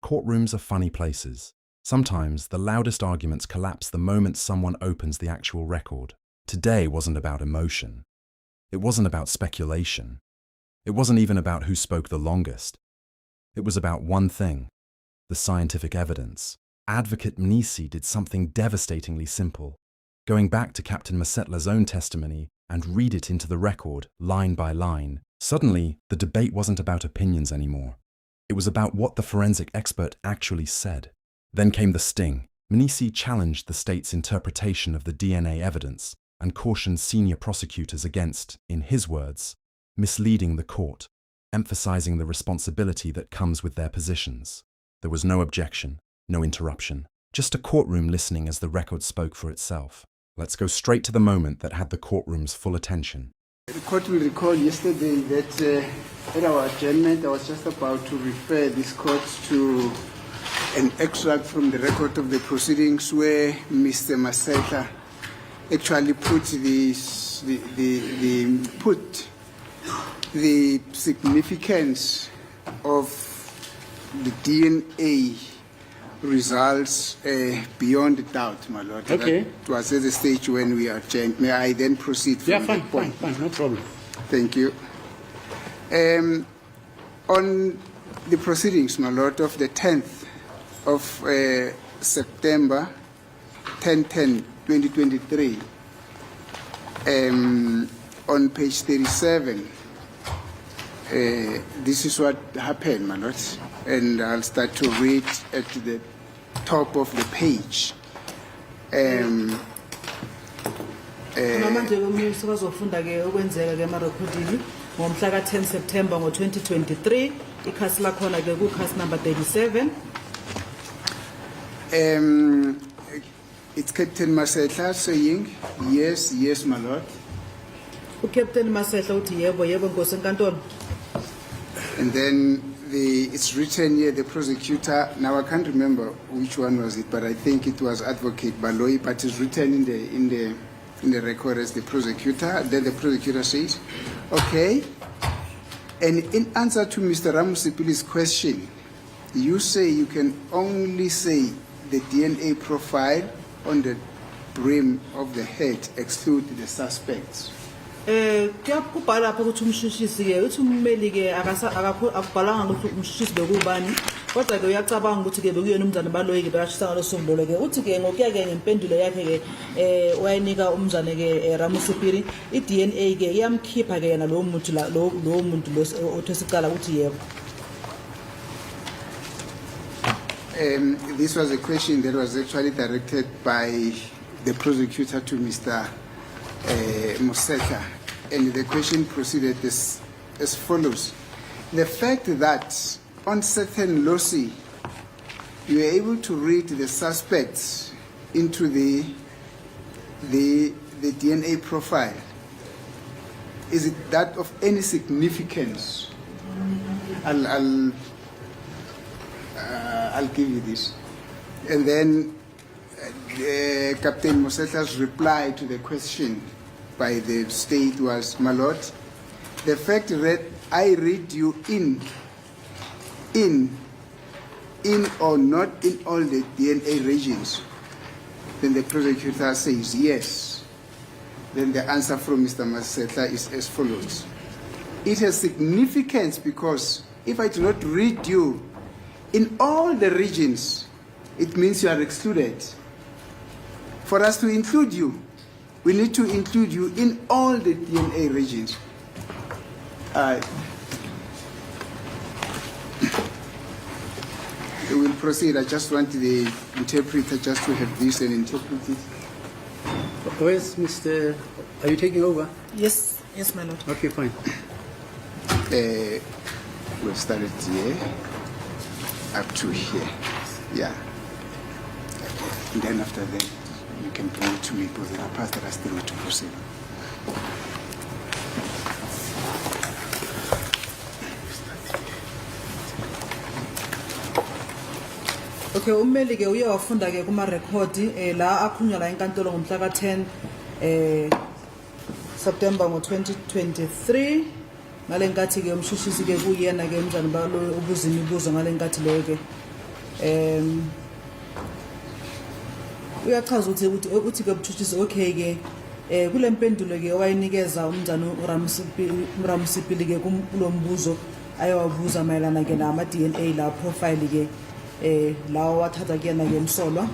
Courtrooms are funny places. Sometimes the loudest arguments collapse the moment someone opens the actual record. Today wasn't about emotion. It wasn't about speculation. It wasn't even about who spoke the longest. It was about one thing: the scientific evidence. Advocate Mnisi did something devastatingly simple: going back to Captain Masetla's own testimony and read it into the record, line by line. Suddenly, the debate wasn't about opinions anymore. It was about what the forensic expert actually said. Then came the sting. Mnisi challenged the state's interpretation of the DNA evidence and cautioned senior prosecutors against, in his words, misleading the court, emphasizing the responsibility that comes with their positions. There was no objection, no interruption, just a courtroom listening as the record spoke for itself. Let's go straight to the moment that had the courtroom's full attention. The court will recall yesterday that at our adjournment, I was just about to refer this court to an extract from the record of the proceedings where Mr. Masetla actually put the significance of the DNA results beyond doubt, my lord. Okay. That was at the stage when we are changed. May I then proceed from that point? Fine, no problem. Thank you. On the proceedings, my lord, of the 10th of September, 10/10/2023, on page 37, this is what happened, my lord, and I'll start to read at the top of the page. Manje umyisi bazofunda ke okwenzeka ke emarekhodini ngomhla ka-10 September ngo-2023 ikhasi lakhona ke kukhasi number 37. It's Captain Masetla saying yes, yes, my lord. Ucaptain Masetla uthi yebo yebo nkosi enkantolo. And then it's written here, the prosecutor, now I can't remember which one was it, but I think it was Advocate Baloyi, but it's written in the record as the prosecutor. Then the prosecutor says, okay, and in answer to Mr. Ramusipili's question, you say you can only say the DNA profile on the brim of the head exclude the suspects. Kuyakubhala lapha ukuthi umshushisi ke uthi ummeli ke akubhalanga ukuthi umshushisi bekubani kodwa ke uyacabanga ukuthi ke bekuyena umzane Baloyi ke bekashisa ngaloso mdolo ke uthi ke ngokuya ke ngempendulo yakhe ke wayenika umzane ke Ramusipili iDNA ke iyamkhipha ke yena lo muntu lo muntu lo othesicala uthi yebo. This was a question that was actually directed by the prosecutor to Mr. Masetla, and the question proceeded as follows. The fact that on certain loci you were able to read the suspects into the DNA profile, is it that of any significance? I'll give you this. And then Captain Masetla's reply to the question by the state was, my lord, the fact that I read you in or not in all the DNA regions, then the prosecutor says yes. Then the answer from Mr. Masetla is as follows. It has significance because if I do not read you in all the regions, it means you are excluded. For us to include you, we need to include you in all the DNA regions. We will proceed. I just want the interpreter just to have this and interpret it. Where's Mr. Are you taking over? Yes, my lord. Okay, fine. We'll start it here up to here. Yeah. And then after that, you can bring it to me because there are parts that are still not to proceed. Okay, ummeli ke uye wafunda ke kuma record la akhunywa la enkantolo ngomhla ka-10 September ngo-2023 ngalenkathi ke umshushisi ke kuyena ke umzana Baloyi ubuza imibuzo ngalenkathi leyo ke Uyachaza ukuthi ke umthuthisi okay ke kule mpendulo ke owayinikeza umnzana uRamusipili ke kulombuzo ayowabuza mayelana ke nama DNA la profile ke lawo wathatha kuyena ke emsolwa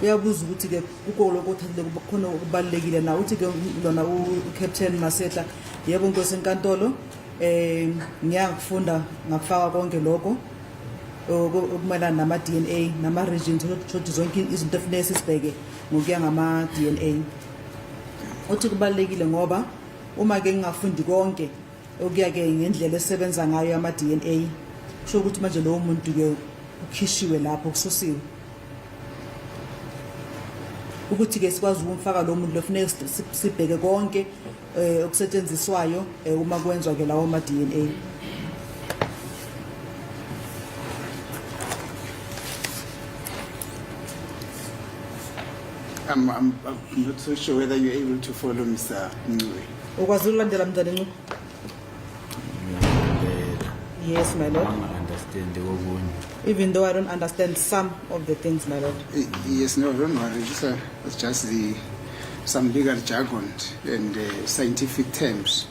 uyabuza ukuthi ke ukolo kothathile khona ukubalekile na uthi ke lona uCaptain Masetla yebo Nkosi enkantolo ngiyakufunda ngakufaka konke lokho okumelana nama DNA nama regions ukuthi zonke izinto efanele sisibheke ngokuya ngama DNA uthi kubalekile ngoba uma ke ngingafundi konke okuya ke ngendlela esebenza ngayo ama DNA kusho ukuthi manje lo muntu ke ukhishiwe lapho kususiwe ukuthi ke sikwazi ukumfaka lo muntu lofanele sibheke konke okusetshenziswayo uma kwenzwa ke lawo ma DNA I'm not so sure whether you're able to follow Mr. Ncube. ukwazi ukulandela mntana Ncube? Yes, my lord. Understand Even though I don't understand some of the things, my lord. Yes, no, don't worry. It's just some legal jargon and scientific terms.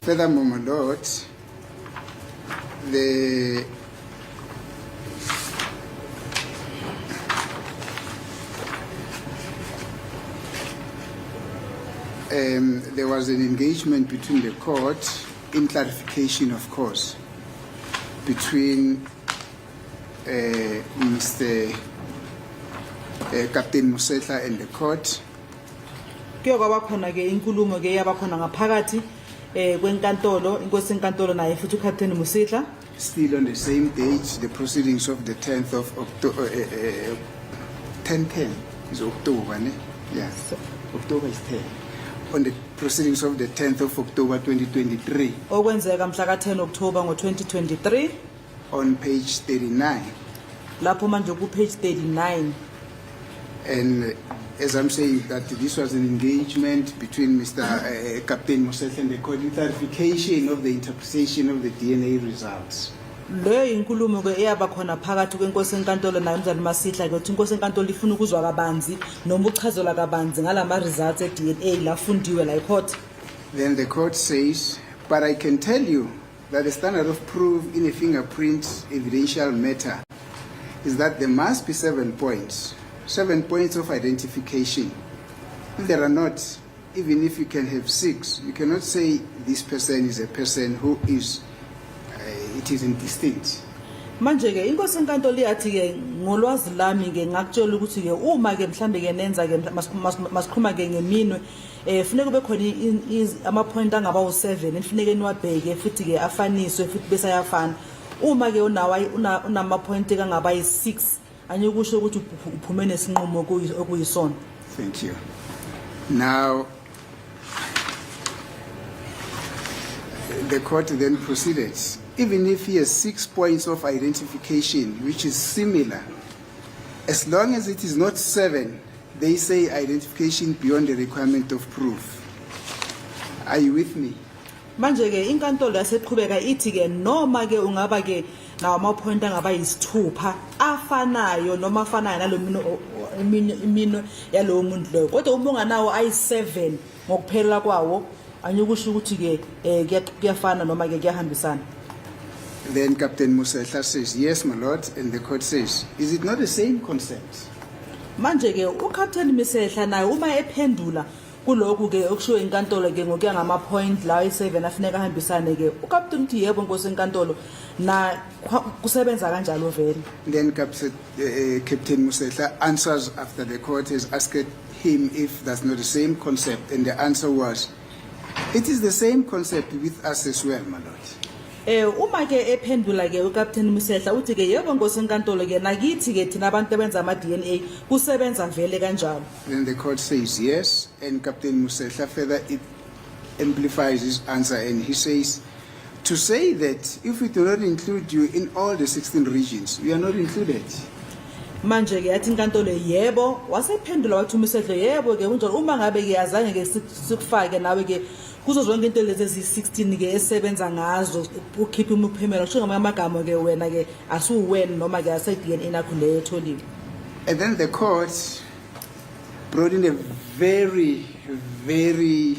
Furthermore, my lord, there was an engagement between the court in clarification, of course, between Mr. Captain Mosetla and the court. Kuyokwaba khona ke inkulumo ke yabakhona ngaphakathi kwenkantolo inkosi enkantolo naye futhi uCaptain Mosetla. Still on the same date, the proceedings of the 10th of October, 10 is October, ne? Yeah, October is 10. On the proceedings of the 10th of October 2023. Okwenzeka mhla ka-10 October ngo-2023. On page 39. Lapho manje ku page 39. And as I'm saying that this was an engagement between Mr. Captain Mosetla and the court in clarification of the interpretation of the DNA results. Leyo inkulumo ke eyaba khona phakathi kwenkosi enkantolo naye umzali Masihla ke uthi inkosi enkantolo ifuna ukuzwa kabanzi noma uchazela kabanzi ngalama results eDNA lafundiwe la court. Then the court says, but I can tell you that the standard of proof in a fingerprint evidential matter is that there must be 7 points. 7 points of identification. If there are not, even if you can have 6, you cannot say this person is a person who is it is indistinct. Manje ke inkosi enkantolo yathi ke ngolwazi lami ke ngakutshela ukuthi ke uma ke mhlambe ke nenza ke masikhuluma ke ngeminwe kufanele kube khona ama point angaba u7 kufanele niwabheke futhi ke afaniswe futhi bese ayafana uma ke unama point kangaba yi6 anyikusho ukuthi uphume nesinqumo okuyisona. Thank you. Now the court then proceeded. Even if he has 6 points of identification, which is similar, as long as it is not 7, they say identification beyond the requirement of proof. Are you with me? Manje ke inkantolo yaseqhubeka ithi ke noma ke ungaba ke nawo ama point angaba yisithupha afanayo noma afanayo nalo imino yalowo muntu lo kodwa uma unganawo ayi7 ngokuphelela kwawo anyikusho ukuthi ke kuyafana noma ke kuyahambisana. Then Captain Mosetla says, yes, my lord, and the court says, is it not the same concept? Manje ke uCaptain Mosetla naye uma ephendula kulokhu ke okushiwo inkantolo ke ngokuya ngama point la ayi7 afuneka ahambisane ke uCaptain uthi yebo Nkosi enkantolo na kusebenza kanjalo vele. Then Captain Mosetla answers after the court has asked him if that's not the same concept, and the answer was, it is the same concept with us as well, my lord. Uma ke ephendula ke uCaptain Mosetla uthi ke yebo Nkosi enkantolo ke nakithi ke thina abantu abenza ama DNA kusebenza vele kanjalo. Then the court says yes, and Captain Mosetla further amplifies his answer, and he says, to say that if we do not include you in all the 16 regions, we are not included. Manje ke yathi inkantolo yebo wasephendula wathi uMsetlo yebo ke unjalo uma ngabe ke azange ke sikufake nawe ke kuzo zonke into lezi ezi16 ke esebenza ngazo ukhipha imiphumela kusho ngamagama ke wena ke asuwena noma ke ase DNA nakho leyo etholiwe. And then the court brought in a very, very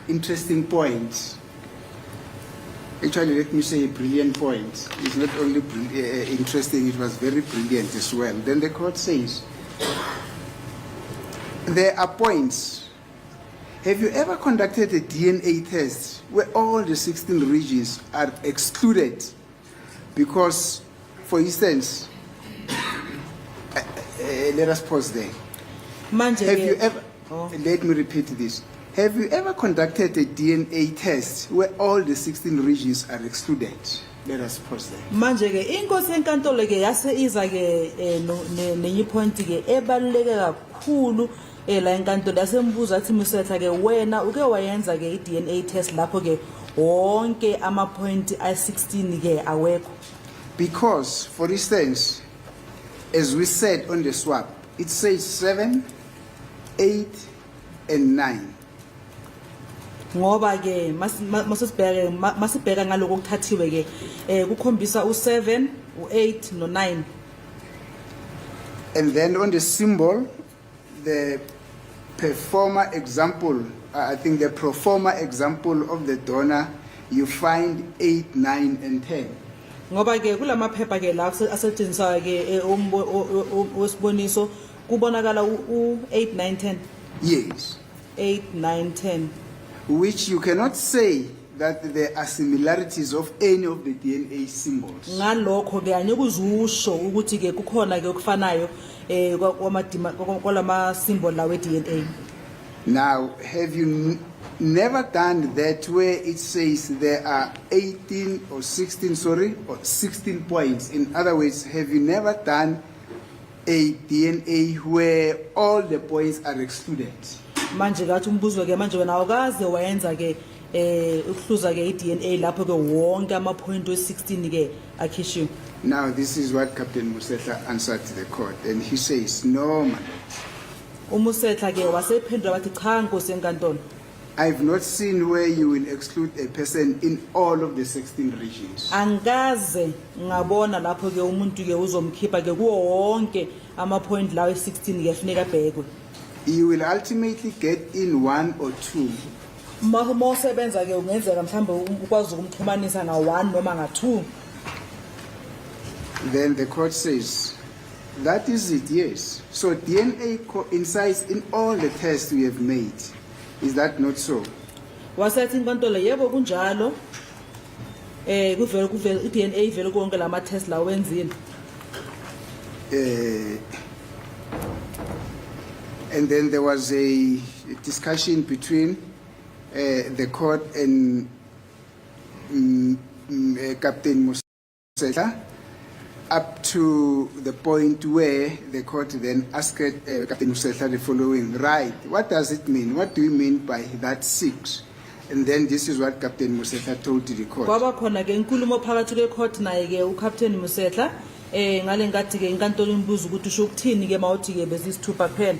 interesting point. Actually, let me say a brilliant point. It's not only interesting, it was very brilliant as well. Then the court says, there are points. Have you ever conducted a DNA test where all the 16 regions are excluded? Because, for instance, let us pause there. Manje Have ke- you ever, Oh. let me repeat this. Have you ever conducted a DNA test where all the 16 regions are excluded? Let us pause there. Manje ke inkosi enkantolo ke yase iza ke nenye point ke ebaluleke kakhulu la enkantolo yasembuza athi Msetla ke wena uke wayenza ke iDNA test lapho ke wonke ama point a16 ke awekho. Because, for instance, as we said on the swap, it says 7, 8, and 9. Ngoba ke masibheka ngaloko kuthathiwe ke kukhombisa u7, u8 no9. And then on the symbol, the performer example, I think the pro forma example of the donor, you find 8, 9, and 10. Ngoba ke kulamaphepha ke la asetshenziswa ke wesiboniso kubonakala u8 9 10. Yes. 8 9 10. Which you cannot say that there are similarities of any of the DNA symbols. Ngalokho ke anyekuzusho ukuthi ke kukhona ke okufanayo kwalama symbol la we DNA. Now, have you never done that where it says there are 18 or 16, or 16 points? In other words, have you never done a DNA where all the points are excluded? Manje kathi umbuzo ke manje wena awukaze wayenza ke ukuhluza ke iDNA lapho ke wonke ama point we16 ke akhishiwe. Now, this is what Captain Msetla answered to the court, and he says, no, my lord. UMsetla ke wasephendula wathi cha nkosi enkantolo. I've not seen where you will exclude a person in all of the 16 regions. Angaze ngabona lapho ke umuntu ke uzomkhipha ke kuwo wonke ama point lawo e16 ke funeka bhekwe. You will ultimately get in 1 or 2. Mosebenza ke ungenzeka mhlambe ukwazi ukumxhumanisa nga1 noma nga2. Then the court says, that is it, yes. So DNA coincides in all the tests we have made. Is that not so? Wasethi inkantolo yebo kunjalo. Kuvela iDNA ivela konke lama test la wenzile. And then there was a discussion between the court and Captain Msetla, up to the point where the court then asked Captain Msetla the following, right, what does it mean? What do you mean by that 6? And then this is what Captain Msetla told to the court. Kwaba khona ke inkulumo phakathi ke court naye ke uCaptain Msetla ngale ngathi ke inkantolo imbuza ukuthi usho ukuthini ke mawuthi ke besisithupha kuphela.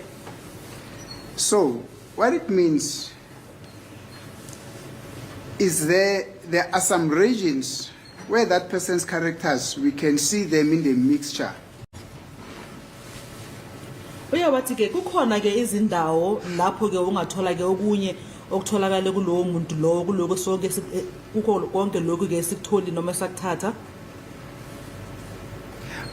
So, what it means is there are some regions where that person's characters, we can see them in the mixture. Uyawathi ke kukhona ke izindawo lapho ke ungathola ke okunye okutholakala kulowo muntu lowo kuloko sonke kukho konke lokhu ke sikutholi noma sakuthatha.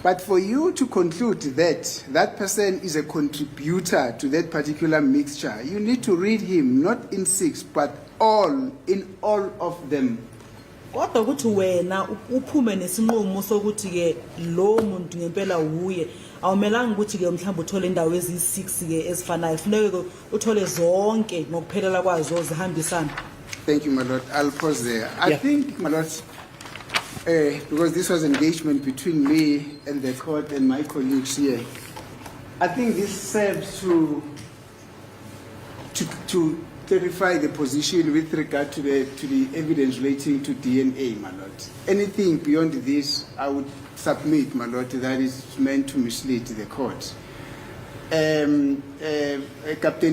But for you to conclude that that person is a contributor to that particular mixture, you need to read him not in 6, but in all of them. Kodwa ukuthi wena uphume nesinqumo sokuthi ke lo muntu ngempela uye awumelanga ukuthi ke mhlawumbe uthole indawo ezi6 ke ezifanayo funeka uthole zonke ngokuphelela kwazo zihambisana. Thank you, my lord. I'll pause there. I Yeah. think, my lord, because this was engagement between me and the court and my colleagues here, I think this serves to clarify the position with regard to the evidence relating to DNA, my lord. Anything beyond this, I would submit, my lord, that is meant to mislead the court. Captain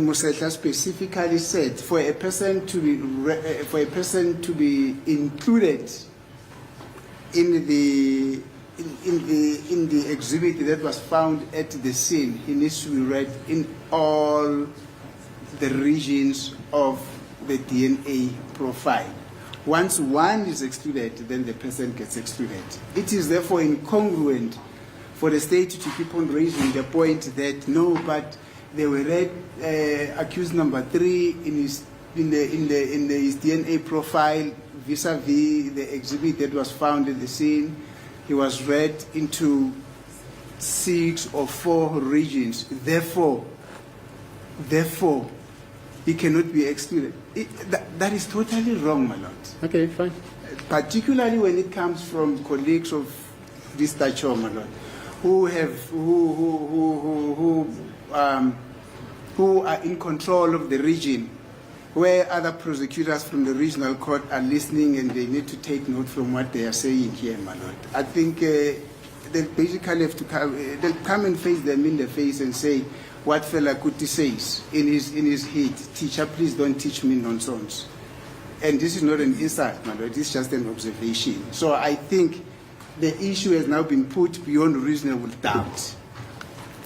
Mosetla specifically said for a person to be included in the exhibit that was found at the scene, he needs to be read in all the regions of the DNA profile. Once one is excluded, then the person gets excluded. It is therefore incongruent for the state to keep on raising the point that no, but they were read accused number 3 in his DNA profile vis-a-vis the exhibit that was found at the scene. He was read into 6 or 4 regions. Therefore, he cannot be excluded. That is totally wrong, my lord. Okay, fine. Particularly when it comes from colleagues of this stature, my lord, who are in control of the region, where other prosecutors from the regional court are listening and they need to take note from what they are saying here, my lord. I think they basically have to they'll come and face them in the face and say what Fela Kuti says in his heat: "Teacher, please don't teach me nonsense." And this is not an insult, my lord. It's just an observation. So I think the issue has now been put beyond reasonable doubt.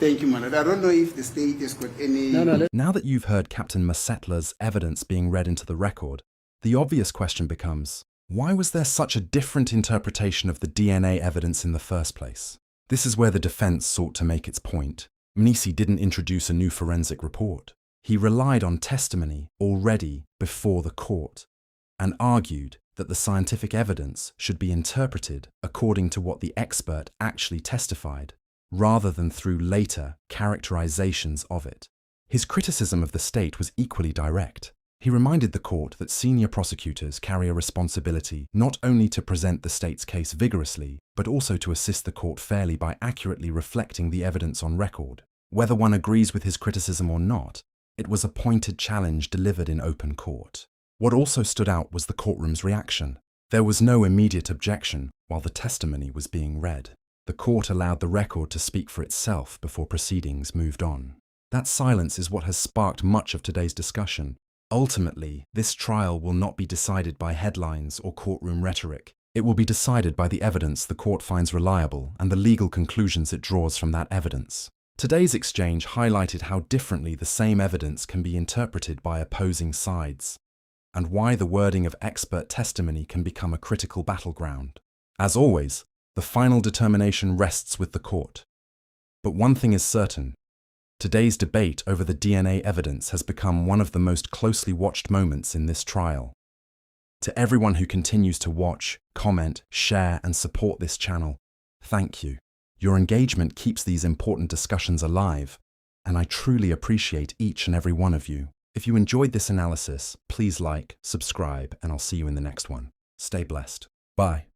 Thank you, my lord. I don't know if the state has got any... Now that you've heard Captain Mosetla's evidence being read into the record, the obvious question becomes, why was there such a different interpretation of the DNA evidence in the first place? This is where the defense sought to make its point. Mnisi didn't introduce a new forensic report. He relied on testimony already before the court and argued that the scientific evidence should be interpreted according to what the expert actually testified, rather than through later characterizations of it. His criticism of the state was equally direct. He reminded the court that senior prosecutors carry a responsibility not only to present the state's case vigorously, but also to assist the court fairly by accurately reflecting the evidence on record. Whether one agrees with his criticism or not, it was a pointed challenge delivered in open court. What also stood out was the courtroom's reaction. There was no immediate objection while the testimony was being read. The court allowed the record to speak for itself before proceedings moved on. That silence is what has sparked much of today's discussion. Ultimately, this trial will not be decided by headlines or courtroom rhetoric. It will be decided by the evidence the court finds reliable and the legal conclusions it draws from that evidence. Today's exchange highlighted how differently the same evidence can be interpreted by opposing sides, and why the wording of expert testimony can become a critical battleground. As always, the final determination rests with the court. But one thing is certain: today's debate over the DNA evidence has become one of the most closely watched moments in this trial. To everyone who continues to watch, comment, share, and support this channel, thank you. Your engagement keeps these important discussions alive, and I truly appreciate each and every one of you. If you enjoyed this analysis, please like, subscribe, and I'll see you in the next one. Stay blessed. Bye.